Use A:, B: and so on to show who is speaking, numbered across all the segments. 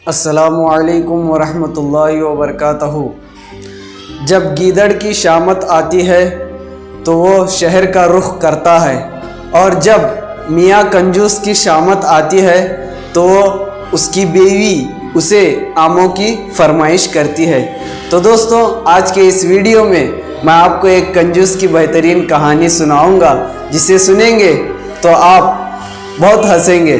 A: अस्सलामुअलैकुम वरहमतुल्लाहि वबरकातहू। जब गीदड़ की शामत आती है तो वो शहर का रुख करता है, और जब मियाँ कंजूस की शामत आती है तो वो उसकी बीवी उसे आमों की फरमाइश करती है। तो दोस्तों, आज के इस वीडियो में मैं आपको एक कंजूस की बेहतरीन कहानी सुनाऊंगा, जिसे सुनेंगे तो आप बहुत हंसेंगे।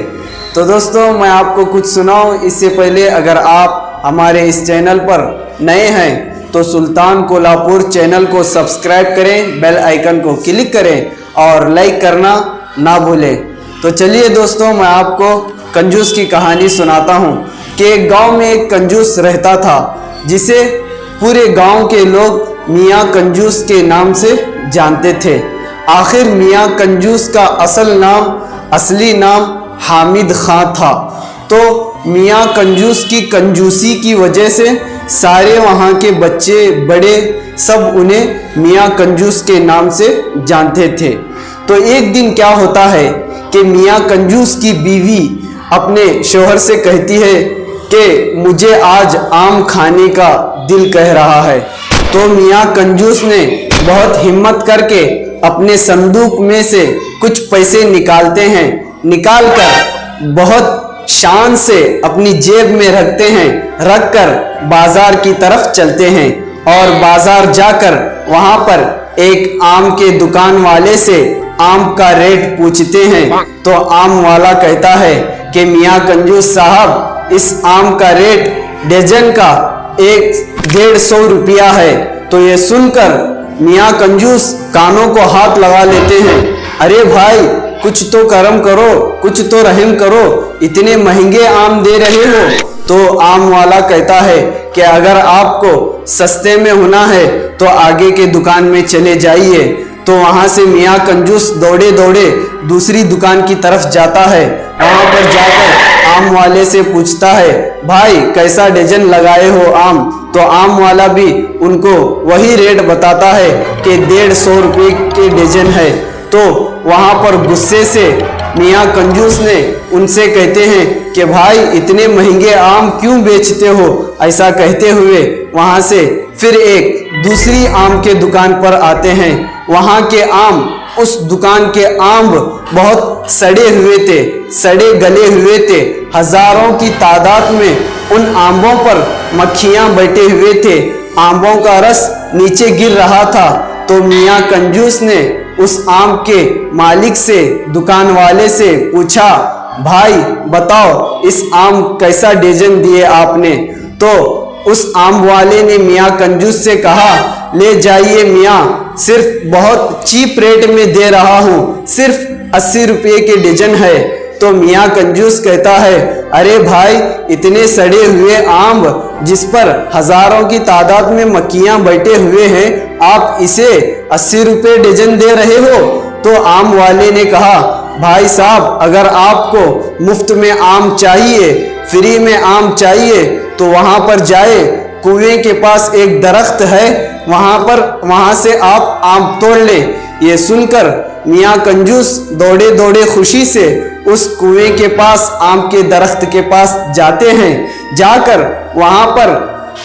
A: तो दोस्तों, मैं आपको कुछ सुनाऊं इससे पहले अगर आप हमारे इस चैनल पर नए हैं तो सुल्तान कोल्हापुर चैनल को सब्सक्राइब करें, बेल आइकन को क्लिक करें और लाइक करना ना भूलें। तो चलिए दोस्तों, मैं आपको कंजूस की कहानी सुनाता हूं कि एक गांव में एक कंजूस रहता था, जिसे पूरे गांव के लोग मियाँ कंजूस के नाम से जानते थे। आखिर मियाँ कंजूस का असली नाम हामिद खां था। तो मियाँ कंजूस की कंजूसी की वजह से सारे वहाँ के बच्चे बड़े सब उन्हें मियाँ कंजूस के नाम से जानते थे। तो एक दिन क्या होता है कि मियाँ कंजूस की बीवी अपने शौहर से कहती है कि मुझे आज आम खाने का दिल कह रहा है। तो मियाँ कंजूस ने बहुत हिम्मत करके अपने संदूक में से कुछ पैसे निकाल कर बहुत शान से अपनी जेब में रखते हैं, रखकर बाजार की तरफ चलते हैं और बाजार जाकर वहां पर एक आम के दुकान वाले से आम का रेट पूछते हैं। तो आम वाला कहता है कि मियाँ कंजूस साहब, इस आम का रेट डजन का 150 रुपया है। तो ये सुनकर मियाँ कंजूस कानों को हाथ लगा लेते हैं। अरे भाई, कुछ तो करम करो, कुछ तो रहम करो, इतने महंगे आम दे रहे हो। तो आम वाला कहता है कि अगर आपको सस्ते में होना है तो आगे के दुकान में चले जाइए। तो वहां से मियाँ कंजूस दौड़े दौड़े दूसरी दुकान की तरफ जाता है। वहां पर जाकर आम वाले से पूछता है, भाई कैसा डजन लगाए हो आम? तो आम वाला भी उनको वही रेट बताता है कि 150 रुपये के डजन है। तो वहां पर गुस्से से मियाँ कंजूस ने उनसे कहते हैं कि भाई इतने महंगे आम क्यों बेचते हो? ऐसा कहते हुए वहां से फिर एक दूसरी आम के दुकान पर आते हैं। वहां के आम, उस दुकान के आम बहुत सड़े हुए थे, सड़े गले हुए थे। हजारों की तादाद में उन आंबों पर मक्खियां बैठे हुए थे। आंबों का रस नीचे गिर रहा था। तो मियाँ कंजूस ने उस आम के मालिक से, दुकान वाले से पूछा, भाई बताओ इस आम कैसा डजन दिए आपने? तो उस आम वाले ने मियाँ कंजूस से कहा, ले जाइए मियाँ, सिर्फ बहुत चीप रेट में दे रहा हूँ, सिर्फ 80 रुपये के डजन है। तो मियाँ कंजूस कहता है, अरे भाई इतने सड़े हुए आम जिस पर हजारों की तादाद में मक्खियां बैठे हुए हैं, आप इसे 80 रुपये डजन दे रहे हो? तो आम वाले ने कहा, भाई साहब अगर आपको मुफ्त में आम चाहिए, फ्री में आम चाहिए तो वहां पर जाए, कुएं के पास एक दरख्त है, वहां से आप आम तोड़ लें। ये सुनकर मियाँ कंजूस दौड़े दौड़े खुशी से उस कुएं के पास, आम के दरख्त के पास जाते हैं। जाकर वहां पर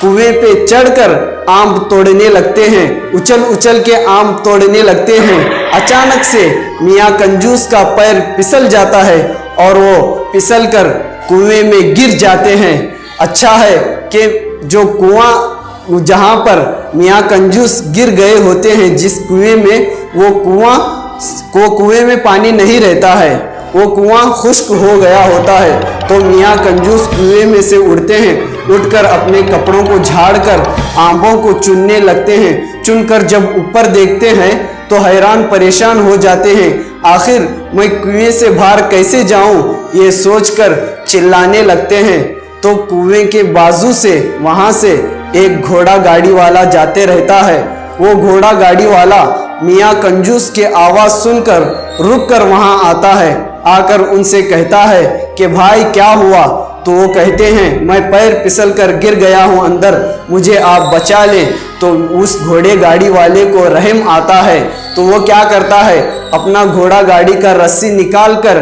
A: कुएं पे चढ़कर आम तोड़ने लगते हैं, उछल उछल के आम तोड़ने लगते हैं। अचानक से मियाँ कंजूस का पैर फिसल जाता है और वो फिसल कर कुएं में गिर जाते हैं। अच्छा है कि जो कुआं जहां पर मियाँ कंजूस गिर गए होते हैं, जिस कुएं में, वो कुएं में पानी नहीं रहता है, वो कुआं खुश्क हो गया होता है। तो मियाँ कंजूस कुएं में से उठते हैं, उठकर अपने कपड़ों को झाड़कर आंबों को चुनने लगते हैं। चुनकर जब ऊपर देखते हैं तो हैरान परेशान हो जाते हैं। आखिर मैं कुएं से बाहर कैसे जाऊं, ये सोचकर चिल्लाने लगते हैं। तो कुएं के बाजू से वहां से एक घोड़ा गाड़ी वाला जाते रहता है। वो घोड़ा गाड़ी वाला मियाँ कंजूस के आवाज सुनकर रुक कर वहां आता है। आकर उनसे कहता है कि भाई क्या हुआ, तो वो कहते हैं मैं पैर फिसल कर गिर गया हूँ अंदर, मुझे आप बचा लें। तो उस घोड़े गाड़ी वाले को रहम आता है, तो वो क्या करता है, अपना घोड़ा गाड़ी का रस्सी निकाल कर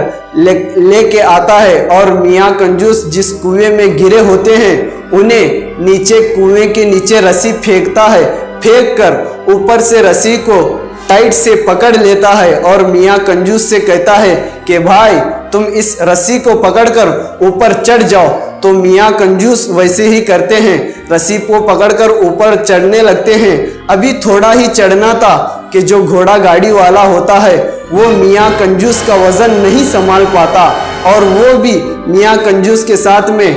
A: लेके आता है और मियाँ कंजूस जिस कुएं में गिरे होते हैं उन्हें नीचे कुएं के नीचे रस्सी फेंकता है। फेंक कर ऊपर से रस्सी को टाइट से पकड़ लेता है और मियाँ कंजूस से कहता है कि भाई तुम इस रस्सी को पकड़कर ऊपर चढ़ जाओ। तो मियाँ कंजूस वैसे ही करते हैं, रस्सी को पकड़कर ऊपर चढ़ने लगते हैं। अभी थोड़ा ही चढ़ना था कि जो घोड़ा गाड़ी वाला होता है वो मियाँ कंजूस का वजन नहीं संभाल पाता और वो भी मियाँ कंजूस के साथ में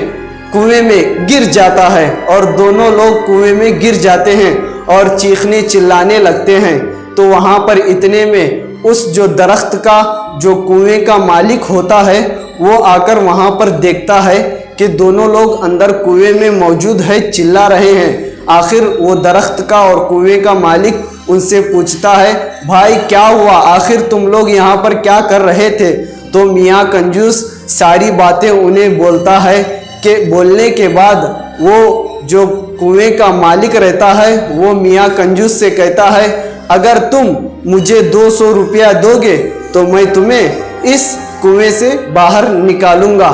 A: कुएं में गिर जाता है और दोनों लोग कुएं में गिर जाते हैं और चीखने चिल्लाने लगते हैं। तो वहाँ पर इतने में उस जो दरख्त का जो कुएं का मालिक होता है वो आकर वहाँ पर देखता है कि दोनों लोग अंदर कुएं में मौजूद है, चिल्ला रहे हैं। आखिर वो दरख्त का और कुएं का मालिक उनसे पूछता है भाई क्या हुआ, आखिर तुम लोग यहाँ पर क्या कर रहे थे। तो मियाँ कंजूस सारी बातें उन्हें बोलता है कि बोलने के बाद वो जो कुएं का मालिक रहता है वो मियाँ कंजूस से कहता है अगर तुम मुझे 200 रुपया दोगे तो मैं तुम्हें इस कुएं से बाहर निकालूंगा।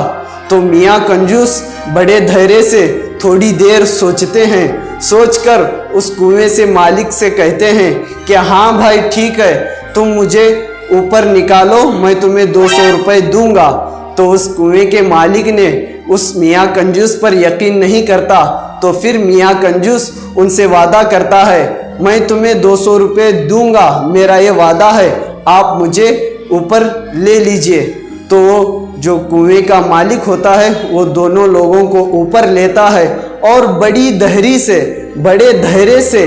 A: तो मियाँ कंजूस बड़े धैर्य से थोड़ी देर सोचते हैं, सोचकर उस कुएं से मालिक से कहते हैं कि हाँ भाई ठीक है, तुम मुझे ऊपर निकालो, मैं तुम्हें 200 रुपये दूंगा। तो उस कुएं के मालिक ने उस मियाँ कंजूस पर यकीन नहीं करता, तो फिर मियाँ कंजूस उनसे वादा करता है मैं तुम्हें 200 रुपये दूंगा, मेरा ये वादा है, आप मुझे ऊपर ले लीजिए। तो जो कुएं का मालिक होता है वो दोनों लोगों को ऊपर लेता है और बड़ी बड़े धैर्य से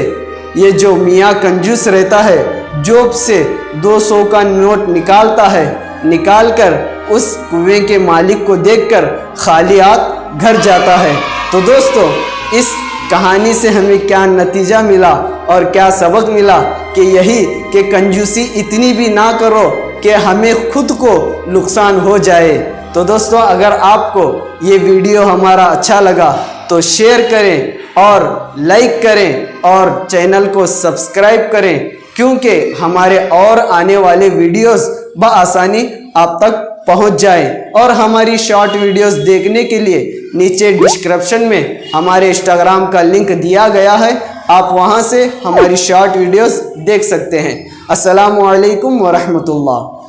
A: ये जो मियाँ कंजूस रहता है जोब से 200 का नोट निकालता है, निकालकर उस कुएं के मालिक को देखकर खाली हाथ घर जाता है। तो दोस्तों इस कहानी से हमें क्या नतीजा मिला और क्या सबक मिला कि यही कि कंजूसी इतनी भी ना करो कि हमें खुद को नुकसान हो जाए। तो दोस्तों अगर आपको ये वीडियो हमारा अच्छा लगा तो शेयर करें और लाइक करें और चैनल को सब्सक्राइब करें, क्योंकि हमारे और आने वाले वीडियोस बआसानी आप तक पहुंच जाए। और हमारी शॉर्ट वीडियोस देखने के लिए नीचे डिस्क्रिप्शन में हमारे इंस्टाग्राम का लिंक दिया गया है, आप वहां से हमारी शॉर्ट वीडियोस देख सकते हैं। अस्सलामु अलैकुम व रहमतुल्लाह।